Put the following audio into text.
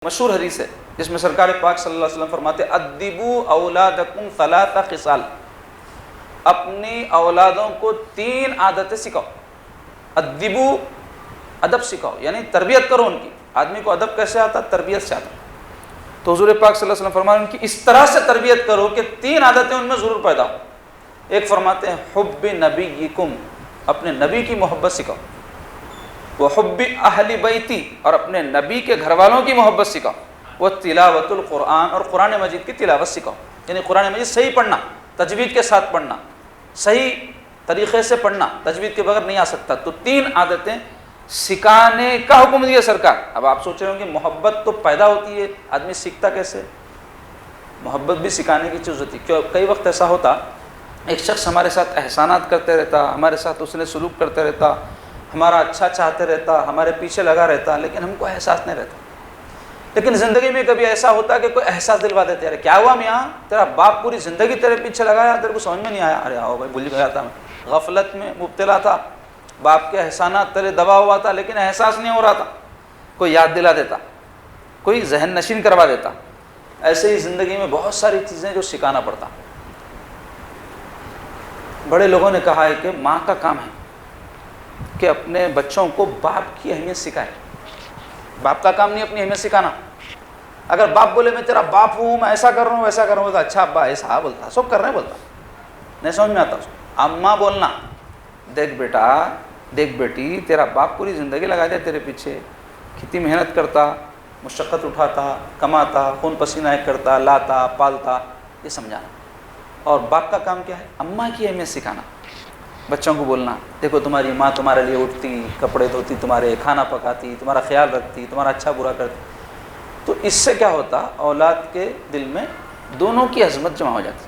مشہور حدیث ہے جس میں سرکار پاک صلی اللہ علیہ وسلم فرماتے ادبوا اولادکم ثلاث خصال، اپنی اولادوں کو 3 عادتیں سکھاؤ۔ ادبوا، ادب سکھاؤ، یعنی تربیت کرو ان کی۔ آدمی کو ادب کیسے آتا؟ تربیت سے آتا۔ تو حضور پاک صلی اللہ علیہ وسلم فرماتے ہیں ان کی اس طرح سے تربیت کرو کہ 3 عادتیں ان میں ضرور پیدا ہو۔ ایک فرماتے ہیں حب نبیکم، اپنے نبی کی محبت سکھاؤ، وحب اہل بیتی، اور اپنے نبی کے گھر والوں کی محبت سکھاؤ، وہ تلاوت القرآن، اور قرآن مجید کی تلاوت سکھاؤ، یعنی قرآن مجید صحیح پڑھنا، تجوید کے ساتھ پڑھنا، صحیح طریقے سے پڑھنا، تجوید کے بغیر نہیں آ سکتا۔ تو 3 عادتیں سکھانے کا حکم دیا سرکار۔ اب آپ سوچ رہے ہوں کہ محبت تو پیدا ہوتی ہے، آدمی سیکھتا کیسے؟ محبت بھی سکھانے کی چیز ہوتی ہے۔ کئی وقت ایسا ہوتا ایک شخص ہمارے ساتھ احسانات کرتے رہتا، ہمارے ساتھ اس نے سلوک کرتے رہتا، ہمارا اچھا چاہتے رہتا، ہمارے پیچھے لگا رہتا، لیکن ہم کو احساس نہیں رہتا۔ لیکن زندگی میں کبھی ایسا ہوتا کہ کوئی احساس دلوا دیتے، ارے کیا ہوا میاں، تیرا باپ پوری زندگی تیرے پیچھے لگایا، تیرے کو سمجھ میں نہیں آیا، ارے آؤ بھائی بھول گیا تھا، میں غفلت میں مبتلا تھا، باپ کے احسانات تیرے دبا ہوا تھا لیکن احساس نہیں ہو رہا تھا۔ کوئی یاد دلا دیتا، کوئی ذہن نشین کروا دیتا۔ ایسے ہی زندگی میں بہت ساری چیزیں جو سکھانا پڑتا۔ بڑے لوگوں نے کہا ہے کہ ماں کا کام ہے کہ اپنے بچوں کو باپ کی اہمیت سکھائے۔ باپ کا کام نہیں اپنی اہمیت سکھانا۔ اگر باپ بولے میں تیرا باپ ہوں، میں ایسا کر رہا ہوں ویسا کر رہا ہوں، تو اچھا ابا ایسا بولتا، سب کر رہے ہیں بولتا، نہیں سمجھ میں آتا اس کو۔ اماں بولنا، دیکھ بیٹا، دیکھ بیٹی، تیرا باپ پوری زندگی لگا دیا تیرے پیچھے، کتنی محنت کرتا، مشقت اٹھاتا، کماتا، خون پسینہ کرتا، لاتا، پالتا، یہ سمجھانا۔ اور باپ کا کام کیا ہے؟ اماں کی اہمیت سکھانا، بچوں کو بولنا دیکھو تمہاری ماں تمہارے لیے اٹھتی، کپڑے دھوتی، تمہارے کھانا پکاتی، تمہارا خیال رکھتی، تمہارا اچھا برا کرتی۔ تو اس سے کیا ہوتا؟ اولاد کے دل میں دونوں کی عظمت جمع ہو جاتی۔